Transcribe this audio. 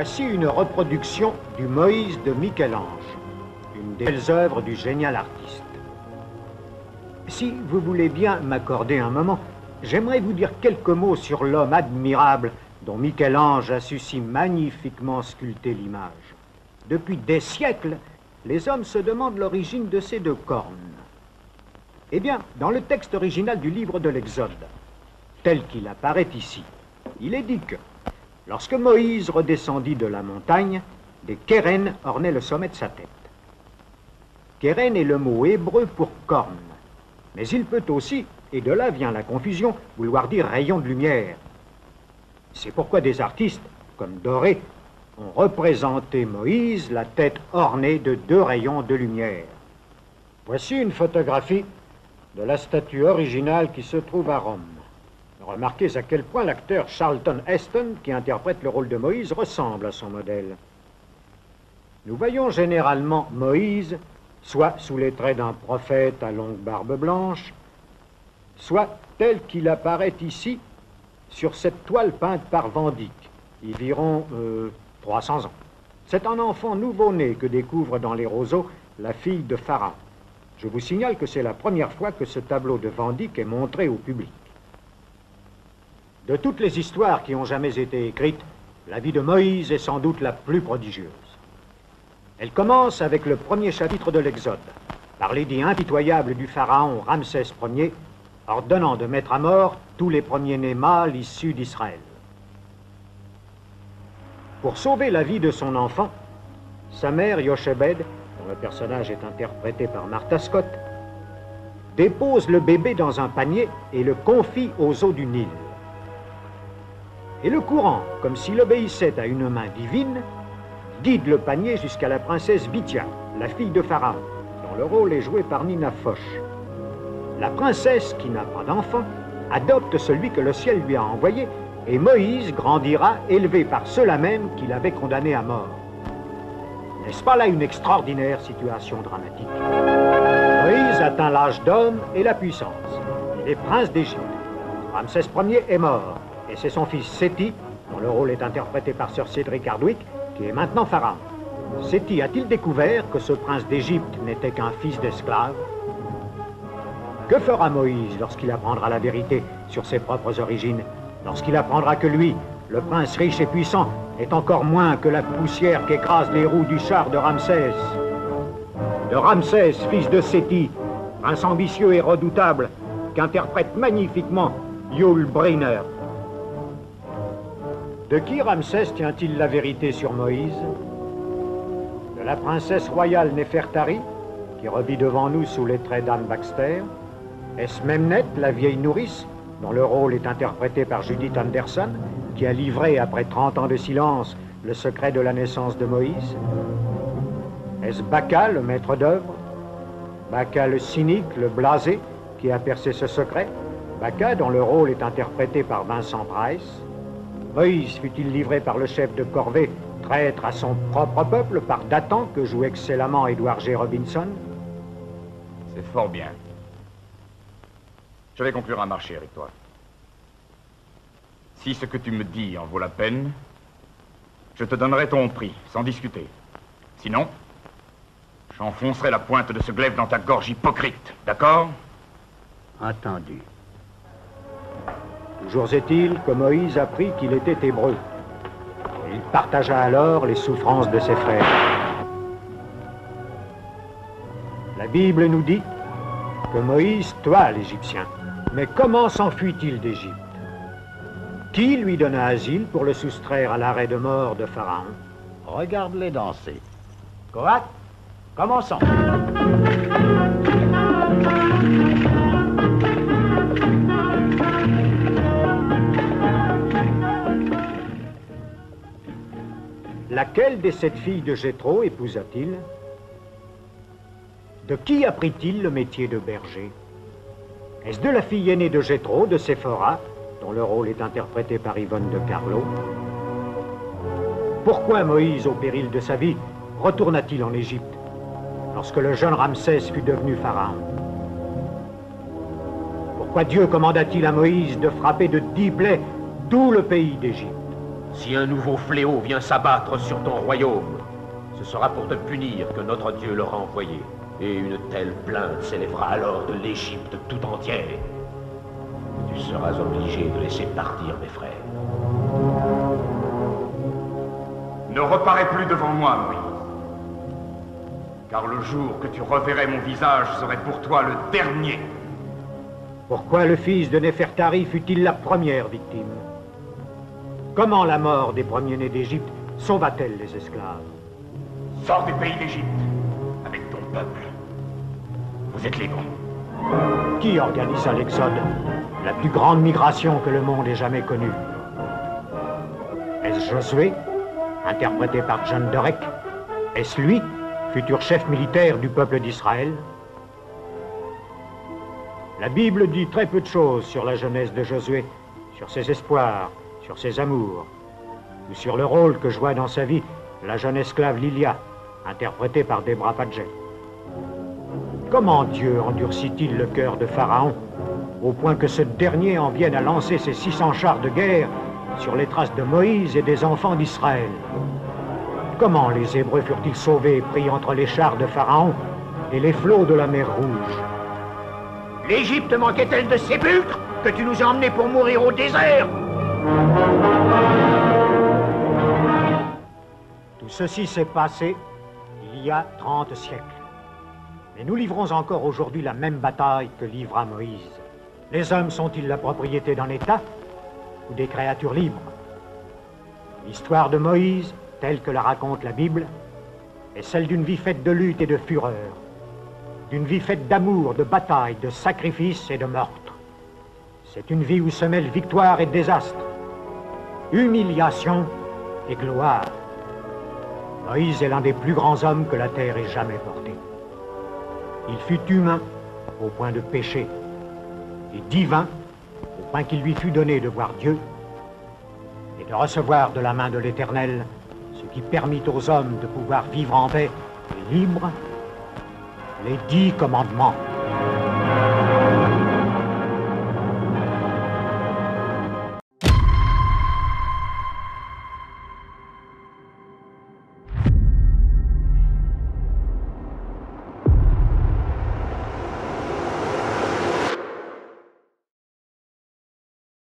Voici une reproduction du Moïse de Michel-Ange, une des belles œuvres du génial artiste. Si vous voulez bien m'accorder un moment, j'aimerais vous dire quelques mots sur l'homme admirable dont Michel-Ange a su si magnifiquement sculpter l'image. Depuis des siècles, les hommes se demandent l'origine de ces deux cornes. Eh bien, dans le texte original du livre de l'Exode, tel qu'il apparaît ici, il est dit que, lorsque Moïse redescendit de la montagne, des kérènes ornaient le sommet de sa tête. Kérène est le mot hébreu pour corne, mais il peut aussi, et de là vient la confusion, vouloir dire rayon de lumière. C'est pourquoi des artistes, comme Doré, ont représenté Moïse, la tête ornée de deux rayons de lumière. Voici une photographie de la statue originale qui se trouve à Rome. Remarquez à quel point l'acteur Charlton Heston, qui interprète le rôle de Moïse, ressemble à son modèle. Nous voyons généralement Moïse, soit sous les traits d'un prophète à longue barbe blanche, soit tel qu'il apparaît ici, sur cette toile peinte par Van Dyck, environ 300 ans. C'est un enfant nouveau-né que découvre dans les roseaux la fille de Pharaon. Je vous signale que c'est la première fois que ce tableau de Van Dyck est montré au public. De toutes les histoires qui ont jamais été écrites, la vie de Moïse est sans doute la plus prodigieuse. Elle commence avec le premier chapitre de l'Exode, par l'édit impitoyable du pharaon Ramsès Ier, ordonnant de mettre à mort tous les premiers-nés mâles issus d'Israël. Pour sauver la vie de son enfant, sa mère Yochebed, dont le personnage est interprété par Martha Scott, dépose le bébé dans un panier et le confie aux eaux du Nil. Et le courant, comme s'il obéissait à une main divine, guide le panier jusqu'à la princesse Bithia, la fille de Pharaon, dont le rôle est joué par Nina Foch. La princesse, qui n'a pas d'enfant, adopte celui que le ciel lui a envoyé, et Moïse grandira élevé par ceux-là même qui l'avaient condamné à mort. N'est-ce pas là une extraordinaire situation dramatique? Moïse atteint l'âge d'homme et la puissance. Il est prince d'Égypte. Ramsès Ier est mort, et c'est son fils Séthi, dont le rôle est interprété par Sir Cédric Hardwicke, qui est maintenant pharaon. Séthi a-t-il découvert que ce prince d'Égypte n'était qu'un fils d'esclave? Que fera Moïse lorsqu'il apprendra la vérité sur ses propres origines? Lorsqu'il apprendra que lui, le prince riche et puissant, est encore moins que la poussière qu'écrasent les roues du char de Ramsès. De Ramsès, fils de Séthi, prince ambitieux et redoutable, qu'interprète magnifiquement Yul Brynner. De qui Ramsès tient-il la vérité sur Moïse? De la princesse royale Néfertari, qui revit devant nous sous les traits d'Anne Baxter? Est-ce Memnet, la vieille nourrice, dont le rôle est interprété par Judith Anderson, qui a livré, après 30 ans de silence, le secret de la naissance de Moïse? Est-ce Baca, le maître d'œuvre? Baca le cynique, le blasé, qui a percé ce secret? Baca, dont le rôle est interprété par Vincent Price? Moïse fut-il livré par le chef de corvée, traître à son propre peuple, par Dathan, que joue excellemment Edward G. Robinson? C'est fort bien. Je vais conclure un marché avec toi. Si ce que tu me dis en vaut la peine, je te donnerai ton prix, sans discuter. Sinon, j'enfoncerai la pointe de ce glaive dans ta gorge hypocrite, d'accord? Entendu. Toujours est-il que Moïse apprit qu'il était hébreu. Il partagea alors les souffrances de ses frères. La Bible nous dit que Moïse tua l'Égyptien. Mais comment s'enfuit-il d'Égypte? Qui lui donna asile pour le soustraire à l'arrêt de mort de Pharaon? Regarde-les danser. Coates, commençons. Laquelle des 7 filles de Jéthro épousa-t-il? De qui apprit-il le métier de berger? Est-ce de la fille aînée de Jéthro, de Séphora, dont le rôle est interprété par Yvonne de Carlo? Pourquoi Moïse, au péril de sa vie, retourna-t-il en Égypte, lorsque le jeune Ramsès fut devenu pharaon? Pourquoi Dieu commanda-t-il à Moïse de frapper de 10 plaies tout le pays d'Égypte? Si un nouveau fléau vient s'abattre sur ton royaume, ce sera pour te punir que notre Dieu l'aura envoyé. Et une telle plainte s'élèvera alors de l'Égypte tout entière. Tu seras obligé de laisser partir mes frères. Ne reparais plus devant moi, Moïse. Car le jour que tu reverrais mon visage serait pour toi le dernier. Pourquoi le fils de Néfertari fut-il la première victime? Comment la mort des premiers-nés d'Égypte sauva-t-elle les esclaves? Sors du pays d'Égypte avec ton peuple. Vous êtes libres. Qui organisa l'Exode, la plus grande migration que le monde ait jamais connue? Est-ce Josué, interprété par John Derek? Est-ce lui, futur chef militaire du peuple d'Israël? La Bible dit très peu de choses sur la jeunesse de Josué, sur ses espoirs, sur ses amours, ou sur le rôle que joua dans sa vie la jeune esclave Lilia, interprétée par Debra Paget. Comment Dieu endurcit-il le cœur de Pharaon, au point que ce dernier en vienne à lancer ses 600 chars de guerre sur les traces de Moïse et des enfants d'Israël? Comment les Hébreux furent-ils sauvés, pris entre les chars de Pharaon et les flots de la mer Rouge? L'Égypte manquait-elle de sépulcres que tu nous as emmenés pour mourir au désert? Tout ceci s'est passé il y a 30 siècles. Mais nous livrons encore aujourd'hui la même bataille que livra Moïse. Les hommes sont-ils la propriété d'un État ou des créatures libres? L'histoire de Moïse, telle que la raconte la Bible, est celle d'une vie faite de lutte et de fureur, d'une vie faite d'amour, de bataille, de sacrifice et de meurtre. C'est une vie où se mêlent victoire et désastre, humiliation et gloire. Moïse est l'un des plus grands hommes que la terre ait jamais porté. Il fut humain au point de pécher, et divin au point qu'il lui fut donné de voir Dieu et de recevoir de la main de l'Éternel ce qui permit aux hommes de pouvoir vivre en paix et libre, les 10 commandements.